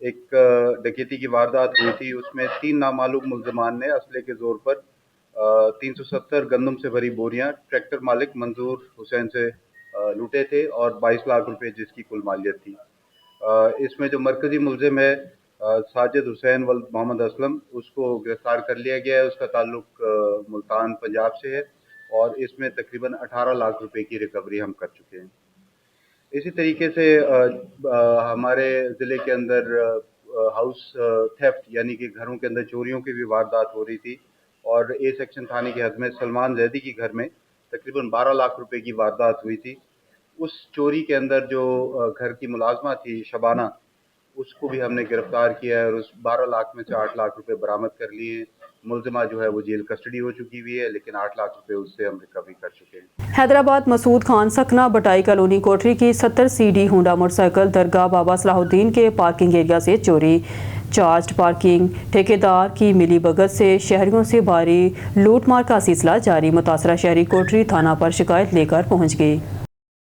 ایک ڈکیتی کی واردات ہوئی تھی. اس میں 3 نامعلوم ملزمان نے اسلحے کے زور پر 370 گندم سے بھری بوریاں ٹریکٹر مالک منظور حسین سے لوٹے تھے اور 22 لاکھ روپے جس کی کل مالیت تھی. اس میں جو مرکزی ملزم ہے ساجد حسین ولد محمد اسلم، اس کو گرفتار کر لیا گیا ہے. اس کا تعلق ملتان پنجاب سے ہے اور اس میں تقریباً 18 لاکھ روپے کی ریکوری ہم کر چکے ہیں. اسی طریقے سے ہمارے ضلع کے اندر ہاؤس تھیفٹ یعنی کہ گھروں کے اندر چوریوں کی بھی واردات ہو رہی تھی اور اے سیکشن تھانے کے حد میں سلمان زیدی کے گھر میں تقریباً 12 لاکھ روپے کی واردات ہوئی تھی. اس چوری کے اندر جو گھر کی ملازمہ تھی شبانہ، اس کو بھی ہم نے گرفتار کیا ہے اور اس 12 لاکھ میں سے 8 لاکھ روپے برآمد کر لیے ہیں. ملزمہ جو ہے وہ جیل کسٹڈی ہو چکی ہوئی ہے، لیکن 8 لاکھ روپے اس سے ہم ریکوری کر چکے ہیں. حیدرآباد مسعود خان سکنہ بٹائی کالونی کوٹری کی 70 CD ہونڈا موٹر سائیکل درگاہ بابا صلاح الدین کے پارکنگ ایریا سے چوری. چارجڈ پارکنگ ٹھیکیدار کی ملی بھگت سے شہریوں سے بھاری لوٹ مار کا سلسلہ جاری. متاثرہ شہری کوٹری تھانہ پر شکایت لے کر پہنچ گئے.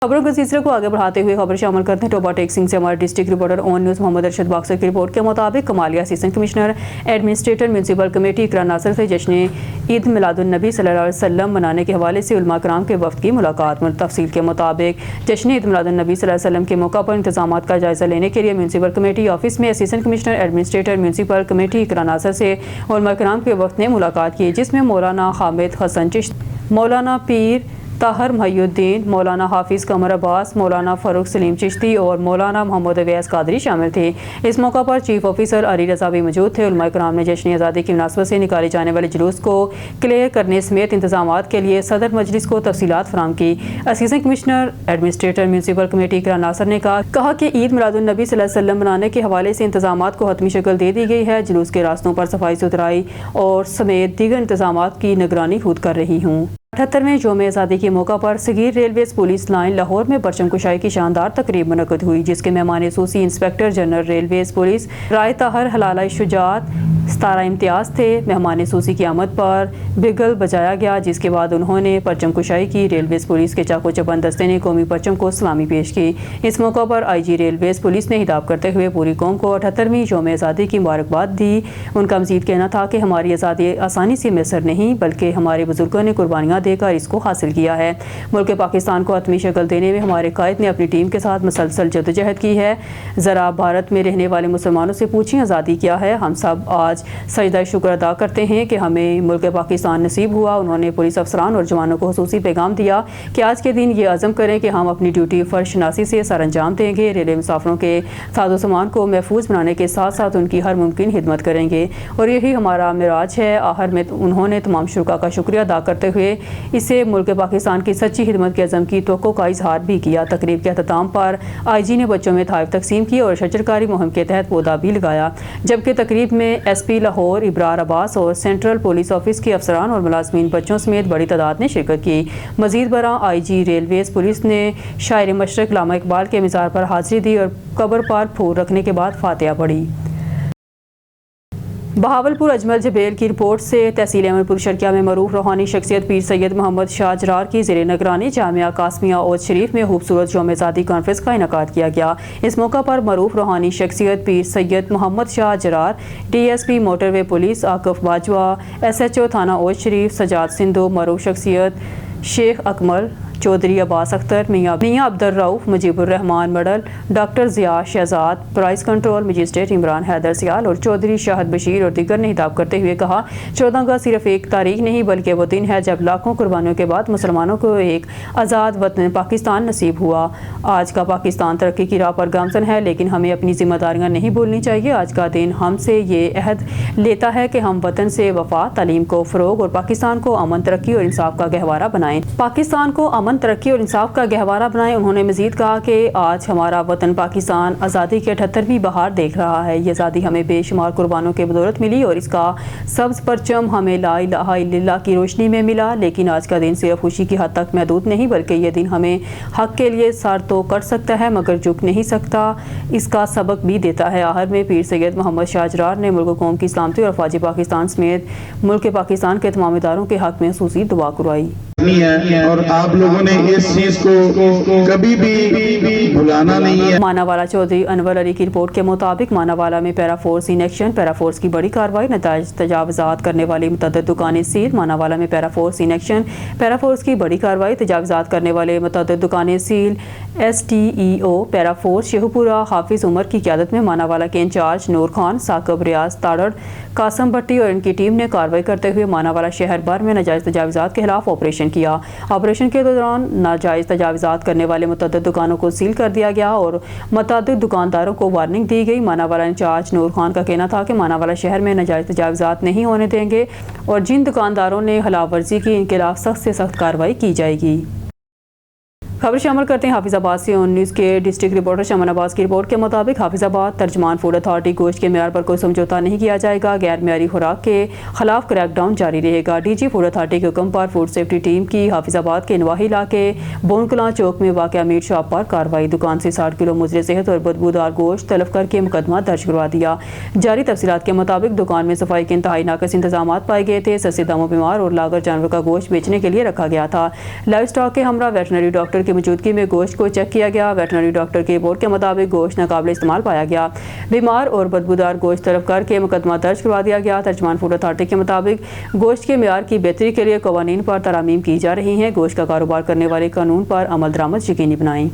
خبروں کے سلسلے کو آگے بڑھاتے ہوئے خبر شامل کرتے ہیں ٹوبا ٹیک سنگھ سے ہمارے ڈسٹرکٹ رپورٹر اون نیوز محمد ارشد باکسر کی رپورٹ کے مطابق Kamalia assistant commissioner administrator municipal committee Iqra Nasir سے جشن عید میلاد النبی صلی اللہ علیہ وسلم منانے کے حوالے سے علماء کرام کے وفد کی ملاقات. تفصیل کے مطابق جشن عید میلاد النبی صلی اللہ علیہ وسلم کے موقع پر انتظامات کا جائزہ لینے کے لیے میونسپل کمیٹی آفس میں assistant commissioner administrator municipal committee Iqra Nasir سے علماء کرام کے وفد نے ملاقات کی، جس میں مولانا حامد حسن چشتی، مولانا پیر طاہر محی الدین، مولانا حافظ قمر عباس، مولانا فاروق سلیم چشتی اور مولانا محمد اویس قادری شامل تھے. اس موقع پر چیف آفیسر علی رضا بھی موجود تھے. علماء کرام نے جشن آزادی کی مناسبت سے نکالے جانے والے جلوس کو کلیئر کرنے سمیت انتظامات کے لیے صدر مجلس کو تفصیلات فراہم کی. Assistant commissioner administrator municipal committee Iqra Nasir نے کہا کہ عید میلاد النبی صلی اللہ علیہ وسلم منانے کے حوالے سے انتظامات کو حتمی شکل دے دی گئی ہے. جلوس کے راستوں پر صفائی ستھرائی اور سمیت دیگر انتظامات کی نگرانی خود کر رہی ہوں. 78ویں یوم آزادی کے موقع پر صغیر ریلویز پولیس لائن لاہور میں پرچم کشائی کی شاندار تقریب منعقد ہوئی، جس کے مہمان خصوصی انسپکٹر جنرل ریلویز پولیس رائے طاہر حلالہ شجاعت 17 امتیاز تھے. مہمان خصوصی کی آمد پر بگل بجایا گیا، جس کے بعد انہوں نے پرچم کشائی کی. ریلویز پولیس کے چاقو چبند دستے نے قومی پرچم کو سلامی پیش کی. اس موقع پر IG ریلویز پولیس نے خطاب کرتے ہوئے پوری قوم کو 78ویں یوم آزادی کی مبارکباد دی. ان کا مزید کہنا تھا کہ ہماری آزادی آسانی سے میسر نہیں، بلکہ ہمارے بزرگوں نے قربانیاں دے کر اس کو حاصل کیا ہے. ملک پاکستان کو حتمی شکل دینے میں ہمارے قائد نے اپنی ٹیم کے ساتھ مسلسل جدوجہد کی ہے. ذرا بھارت میں رہنے والے مسلمانوں سے پوچھیں آزادی کیا ہے. ہم سب آج سجدہ شکر ادا کرتے ہیں کہ ہمیں ملک پاکستان نصیب ہوا. انہوں نے پولیس افسران اور جوانوں کو خصوصی پیغام دیا کہ آج کے دن یہ عزم کریں کہ ہم اپنی ڈیوٹی فرض شناسی سے سر انجام دیں گے. ریلوے مسافروں کے ساز و سامان کو محفوظ بنانے کے ساتھ ساتھ ان کی ہر ممکن خدمت کریں گے اور یہی ہمارا معراج ہے. آخر میں انہوں نے تمام شرکاء کا شکریہ ادا کرتے ہوئے اسے ملک پاکستان کی سچی خدمت کے عزم کی توقع کا اظہار بھی کیا. تقریب کے اختتام پر IG نے بچوں میں تحائف تقسیم کی اور شجرکاری مہم کے تحت پودا بھی لگایا، جبکہ تقریب میں SP لاہور ابرار عباس اور سینٹرل پولیس آفس کے افسران اور ملازمین بچوں سمیت بڑی تعداد نے شرکت کی. مزید برآں IG ریلویز پولیس نے شاعر مشرق علامہ اقبال کے مزار پر حاضری دی اور قبر پر پھول رکھنے کے بعد فاتحہ پڑھی. بہاولپور اجمل جبیل کی رپورٹ سے تحصیل احمد پور شرقیہ میں معروف روحانی شخصیت پیر سید محمد شاہ جرار کی زیر نگرانی جامعہ قاسمیہ اوج شریف میں خوبصورت یوم آزادی کانفرنس کا انعقاد کیا گیا. اس موقع پر معروف روحانی شخصیت پیر سید محمد شاہ جرار، DSP موٹر وے پولیس عاقف باجوہ، SHO تھانہ اوج شریف سجاد سندھو، معروف شخصیت شیخ اکمل چودھری، عباس اختر، میاں عبد الرؤف، مجیب الرحمان مڈل، doctor Zia Shahzad, price control magistrate Imran Haider Sial اور چودھری شاہد بشیر اور دیگر نے خطاب کرتے ہوئے کہا 14 اگست صرف ایک تاریخ نہیں بلکہ وہ دن ہے جب لاکھوں قربانیوں کے بعد مسلمانوں کو ایک آزاد وطن پاکستان نصیب ہوا. آج کا پاکستان ترقی کی راہ پر گامزن ہے، لیکن ہمیں اپنی ذمہ داریاں نہیں بھولنی چاہیے. آج کا دن ہم سے یہ عہد لیتا ہے کہ ہم وطن سے وفا، تعلیم کو فروغ اور پاکستان کو امن، ترقی اور انصاف کا گہوارہ بنائیں. پاکستان کو امن، ترقی اور انصاف کا گہوارہ بنائیں. انہوں نے مزید کہا کہ آج ہمارا وطن پاکستان آزادی کے 78ویں بہار دیکھ رہا ہے. یہ آزادی ہمیں بے شمار قربانوں کے بدولت ملی اور اس کا سبز پرچم ہمیں لا الہ الا اللہ کی روشنی میں ملا. لیکن آج کا دن صرف خوشی کی حد تک محدود نہیں بلکہ یہ دن ہمیں حق کے لیے سر تو کر سکتا ہے مگر جھک نہیں سکتا، اس کا سبق بھی دیتا ہے. آخر میں پیر سید محمد شاہ جرار نے ملک و قوم کی سلامتی اور افواج پاکستان سمیت ملک پاکستان کے تمام اداروں کے حق میں خصوصی دعا کروائی. ہے اور آپ لوگوں نے اس چیز کو کبھی بھی بھلانا نہیں ہے۔ ماناوالا چودھری انور علی کی رپورٹ کے مطابق ماناوالا میں para force in action, para force کی بڑی کارروائی، نتائج تجاوزات کرنے والی متعدد دکانیں سیل۔ ماناوالا میں para force in action, para force کی بڑی کارروائی، تجاوزات کرنے والے متعدد دکانیں seal. S T E O para force Sheikhupura Hafiz Umar کی قیادت میں ماناوالا کے انچارج نور خان، ثاقب، ریاض تاڑڑ، قاسم بھٹی اور ان کی ٹیم نے کارروائی کرتے ہوئے ماناوالا شہر بھر میں ناجائز تجاوزات کے خلاف آپریشن کیا۔ آپریشن کے دوران ناجائز تجاوزات کرنے والے متعدد دکانوں کو سیل کر دیا گیا اور متعدد دکانداروں کو وارننگ دی گئی۔ ماناوالا انچارج نور خان کا کہنا تھا کہ ماناوالا شہر میں ناجائز تجاوزات نہیں ہونے دیں گے اور جن دکانداروں نے خلاف ورزی کی ان کے خلاف سخت سے سخت کارروائی کی جائے گی۔ خبر شامل کرتے ہیں حافظ آباد سے۔ اون نیوز کے ڈسٹرکٹ رپورٹر شمن عباس کی رپورٹ کے مطابق حافظ آباد ترجمان فوڈ اتھارٹی گوشت کے معیار پر کوئی سمجھوتہ نہیں کیا جائے گا، غیر معیاری خوراک کے خلاف کریک ڈاؤن جاری رہے گا۔ ڈی جی فوڈ اتھارٹی کے حکم پر فوڈ سیفٹی ٹیم کی حافظ آباد کے نواحی علاقے بون کلاں چوک میں واقع میٹ شاپ پر کارروائی، دکان سے 60 کلو مضر صحت اور بدبودار گوشت طلب کر کے مقدمہ درج کروا دیا۔ جاری تفصیلات کے مطابق دکان میں صفائی کے انتہائی ناقص انتظامات پائے گئے تھے، سستے داموں بیمار اور لاغر جانور کا گوشت بیچنے کے لیے رکھا گیا تھا۔ لائیو اسٹاک کے ہمراہ ویٹرنری ڈاکٹر کی موجودگی میں گوشت کو چیک کیا گیا۔ ویٹرنری ڈاکٹر کی رپورٹ کے مطابق گوشت ناقابل استعمال پایا گیا، بیمار اور بدبودار گوشت طلب کر کے مقدمہ درج کروا دیا گیا۔ ترجمان فوڈ اتھارٹی کے مطابق گوشت کے معیار کی بہتری کے لیے قوانین پر ترامیم کی جا رہی ہیں، گوشت کا کاروبار کرنے والے قانون پر عمل درآمد یقینی بنائیں۔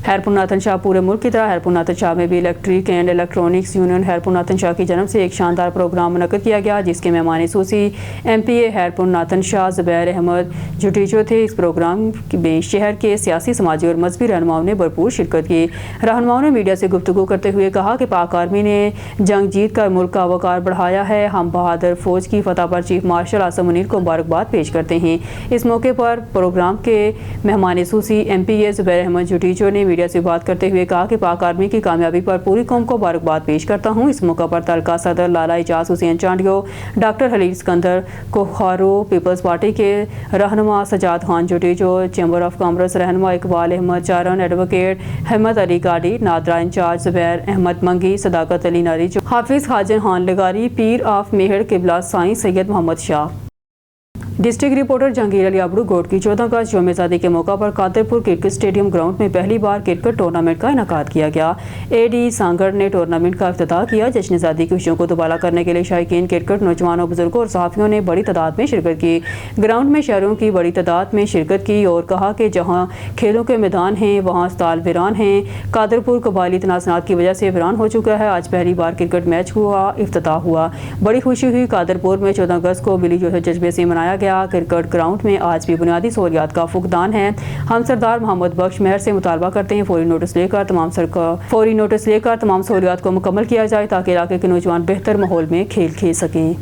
ہیرپور ناتھن شاہ پورے ملک کی طرح ہیرپور ناتھن شاہ میں بھی electric and electronics union Heerpur Nathan Shah کی جانب سے ایک شاندار پروگرام منعقد کیا گیا، جس کے مہمان خصوصی ایم پی اے ہیرپور ناتھن شاہ زبیر احمد جوٹیچو تھے۔ اس پروگرام میں شہر کے سیاسی، سماجی اور مذہبی رہنماؤں نے بھرپور شرکت کی۔ رہنماؤں نے میڈیا سے گفتگو کرتے ہوئے کہا کہ پاک آرمی نے جنگ جیت کر ملک کا وقار بڑھایا ہے۔ ہم بہادر فوج کی فتح پر چیف مارشل عاصم منیر کو مبارکباد پیش کرتے ہیں۔ اس موقع پر پروگرام کے مہمان خصوصی ایم پی اے زبیر احمد جوٹیچو نے میڈیا سے بات کرتے ہوئے کہا کہ پاک آرمی کی کامیابی پر پوری قوم کو مبارکباد پیش کرتا ہوں۔ اس موقع پر تعلقہ صدر Lala Ejaz Hussain Chandio, doctor Khalil Sikandar Kokharo, peoples party کے رہنما سجاد خان جوٹیچو، چیمبر آف کامرس رہنما اقبال احمد چارن، ایڈوکیٹ احمد علی گاڑی، نادرا انچارج زبیر احمد منگی، صداقت علی ناری، حافظ خاجن خان لگاری، پیر آف میہر قبلہ سائیں سید محمد شاہ۔ ڈسٹرکٹ رپورٹر جہانگیر علی ابڑو گوٹ کی 14 اگست یوم آزادی کے موقع پر قادرپور کرکٹ اسٹیڈیم گراؤنڈ میں پہلی بار کرکٹ ٹورنامنٹ کا انعقاد کیا گیا۔ اے ڈی سانگڑ نے ٹورنامنٹ کا افتتاح کیا۔ جشن آزادی کی خوشیوں کو دوبالا کرنے کے لیے شائقین کرکٹ، نوجوانوں، بزرگوں اور صحافیوں نے بڑی تعداد میں شرکت کی۔ گراؤنڈ میں شہریوں کی بڑی تعداد میں شرکت کی اور کہا کہ جہاں کھیلوں کے میدان ہیں وہاں اسٹال ویران ہیں۔ قادرپور قبائلی تنازعات کی وجہ سے ویران ہو چکا ہے، آج پہلی بار کرکٹ میچ ہوا، افتتاح ہوا، بڑی خوشی ہوئی۔ قادرپور میں 14 اگست کو ملی جوش و جذبے سے منایا گیا۔ کرکٹ گراؤنڈ میں آج بھی بنیادی سہولیات کا فقدان ہے۔ ہم سردار محمد بخش مہر سے مطالبہ کرتے ہیں فوری نوٹس لے کر تمام سہولیات کو مکمل کیا جائے تاکہ علاقے کے نوجوان بہتر ماحول میں کھیل سکیں۔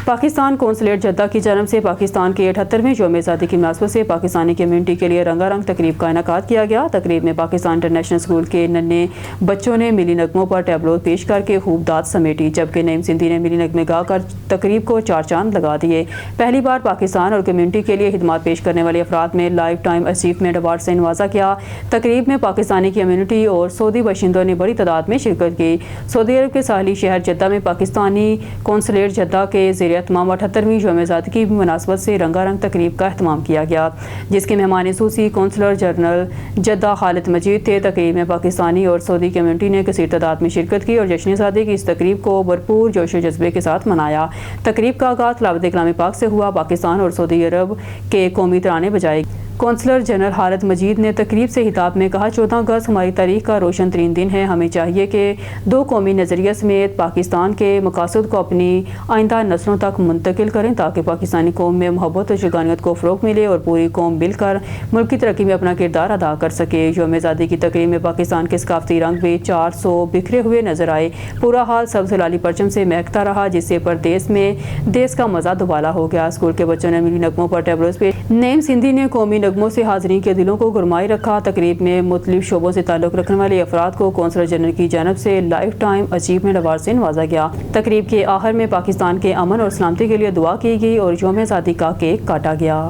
پاکستان قونصلیٹ جدہ کی جانب سے پاکستان کے 78ویں یوم آزادی کی مناسبت سے پاکستانی کمیونٹی کے لیے رنگا رنگ تقریب کا انعقاد کیا گیا۔ تقریب میں پاکستان انٹرنیشنل اسکول کے ننھے بچوں نے ملی نغموں پر ٹیبلو پیش کر کے خوب داد سمیٹی، جبکہ نعیم سندھی نے ملی نغمے گا کر تقریب کو چار چاند لگا دیے۔ پہلی بار پاکستان اور کمیونٹی کے لیے خدمات پیش کرنے والے افراد میں لائف ٹائم اچیومنٹ ایوارڈ سے نوازا گیا۔ تقریب میں پاکستانی کمیونٹی اور سعودی باشندوں نے بڑی تعداد میں شرکت کی۔ سعودی عرب کے ساحلی شہر جدہ میں پاکستانی قونصلیٹ جدہ کے زیر اہتمام 78ویں یوم آزادی کی مناسبت سے رنگا رنگ تقریب کا اہتمام کیا گیا، جس کے مہمان خصوصی قونصلر جنرل جدہ خالد مجید تھے۔ تقریب میں پاکستانی اور سعودی کمیونٹی نے کثیر تعداد میں شرکت کی اور جشن آزادی کی اس تقریب کو بھرپور جوش و جذبے کے ساتھ منایا۔ تقریب کا آغاز تلاوت کلام پاک سے ہوا۔ پاکستان اور سعودی عرب کے قومی ترانے بجائے گئے۔ قونصلر جنرل خالد مجید نے تقریب سے خطاب میں کہا، 14 اگست ہماری تاریخ کا روشن ترین دن ہے۔ ہمیں چاہیے کہ دو قومی نظریہ سمیت پاکستان کے مقاصد کو اپنی آئندہ نسلوں تک منتقل کریں تاکہ پاکستانی قوم میں محبت اور یگانیت کو فروغ ملے اور پوری قوم مل کر ملک کی ترقی میں اپنا کردار ادا کر سکے۔ یوم آزادی کی تقریب میں پاکستان کے ثقافتی رنگ بھی 400 بکھرے ہوئے نظر آئے۔ پورا حال سبز ہلالی پرچم سے مہکتا رہا، جس سے پردیس میں دیس کا مزہ دوبالا ہو گیا۔ اسکول کے بچوں نے ملی نغموں پر ٹیبلوز پہ نعیم سندھی نے قومی نغموں سے حاضرین کے دلوں کو گرمائے رکھا۔ تقریب میں مختلف شعبوں سے تعلق رکھنے والے افراد کو قونصلر جنرل کی جانب سے لائف ٹائم اچیومنٹ ایوارڈ سے نوازا گیا۔ تقریب کے آخر میں پاکستان کے امن اور سلامتی کے لیے دعا کی گئی اور یوم آزادی کا کیک کاٹا گیا۔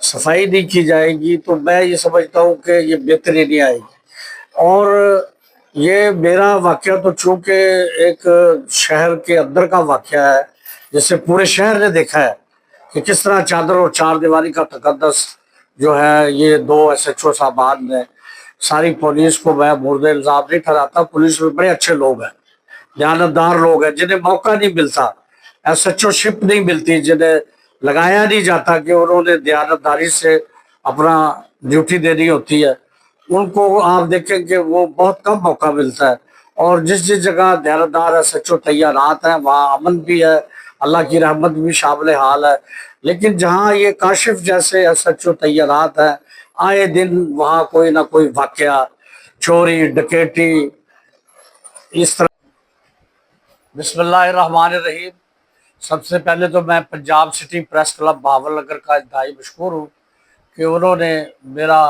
صفائی نہیں کی جائے گی تو میں یہ سمجھتا ہوں کہ یہ بہتری نہیں آئے گی۔ اور یہ میرا واقعہ تو چونکہ ایک شہر کے اندر کا واقعہ ہے، جسے پورے شہر نے دیکھا ہے کہ کس طرح چادر اور چار دیواری کا تقدس جو ہے یہ دو ایس ایچ او صاحبان نے، ساری پولیس کو میں مورد الزام نہیں ٹھہراتا، پولیس میں بڑے اچھے لوگ ہیں، دیانتدار لوگ ہیں، جنہیں موقع نہیں ملتا، ایس ایچ او شپ نہیں ملتی، جنہیں لگایا نہیں جاتا کہ انہوں نے دیانتداری سے اپنا ڈیوٹی دینی ہوتی ہے، ان کو آپ دیکھیں کہ وہ بہت کم موقع ملتا ہے۔ اور جس جگہ دیانتدار ایس ایچ او تیارات ہیں وہاں امن بھی ہے، اللہ کی رحمت بھی شامل حال ہے، لیکن جہاں یہ کاشف جیسے ایس ایچ او تیارات ہیں، آئے دن وہاں کوئی نہ کوئی واقعہ، چوری ڈکیٹی اس طرح۔ بسم اللہ الرحمن الرحیم۔ سب سے پہلے تو میں Punjab city press club Bahawal Nagar کا انتہائی مشکور ہوں کہ انہوں نے میرا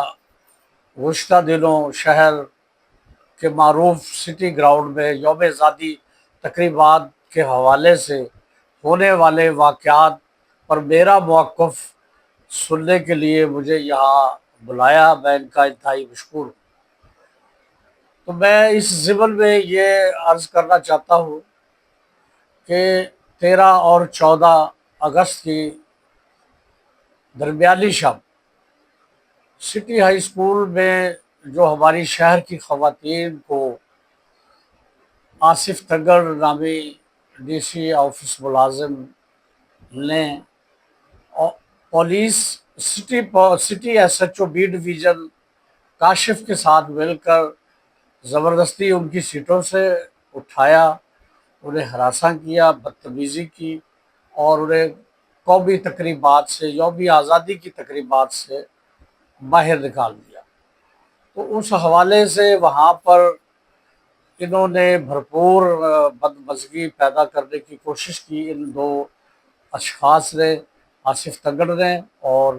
گزشتہ دنوں شہر کے معروف سٹی گراؤنڈ میں یوم آزادی تقریبات کے حوالے سے ہونے والے واقعات پر میرا موقف سننے کے لیے مجھے یہاں بلایا، میں ان کا انتہائی مشکور ہوں۔ تو میں اس ضمن میں یہ عرض کرنا چاہتا ہوں کہ 13 اور 14 اگست کی درمیانی شب سٹی ہائی اسکول میں جو ہماری شہر کی خواتین کو آصف تگڑ نامی ڈی سی آفس ملازم نے police city S H O B division Kashif کے ساتھ مل کر زبردستی ان کی سیٹوں سے اٹھایا، انہیں ہراساں کیا، بدتمیزی کی اور انہیں قومی تقریبات سے، یوم آزادی کی تقریبات سے باہر نکال دیا۔ تو اس حوالے سے وہاں پر انہوں نے بھرپور بدمزگی پیدا کرنے کی کوشش کی، ان دو اشخاص نے، آصف تگڑ نے اور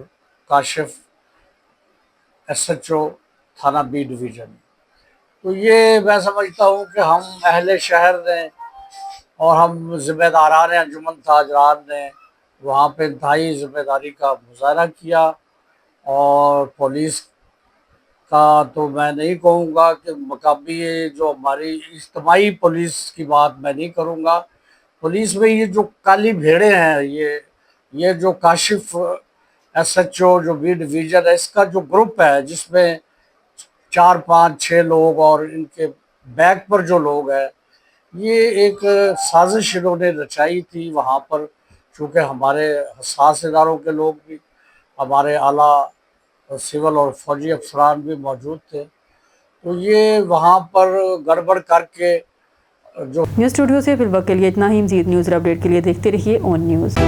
کاشف ایس ایچ او تھانہ بی ڈویژن۔ تو یہ میں سمجھتا ہوں کہ ہم اہل شہر نے اور ہم ذمہ داران انجمن تاجران نے وہاں پہ انتہائی ذمہ داری کا مظاہرہ کیا، اور پولیس کا تو میں نہیں کہوں گا کہ مقامی جو ہماری اجتماعی پولیس کی بات میں نہیں کروں گا، پولیس میں یہ جو کالی بھیڑیں ہیں، یہ جو کاشف ایس ایچ او جو بی ڈویژن ہے، اس کا جو گروپ ہے جس میں 4 5 6 لوگ اور ان کے بیک پر جو لوگ ہیں، یہ ایک سازش انہوں نے رچائی تھی وہاں پر، چونکہ ہمارے حساس اداروں کے لوگ بھی، ہمارے اعلیٰ سول اور فوجی افسران بھی موجود تھے، تو یہ وہاں پر گڑبڑ کر کے جو نیوز اسٹوڈیو سے فی الوقت کے لیے اتنا ہی۔ مزید نیوز اپڈیٹ کے لیے دیکھتے رہیے اون نیوز۔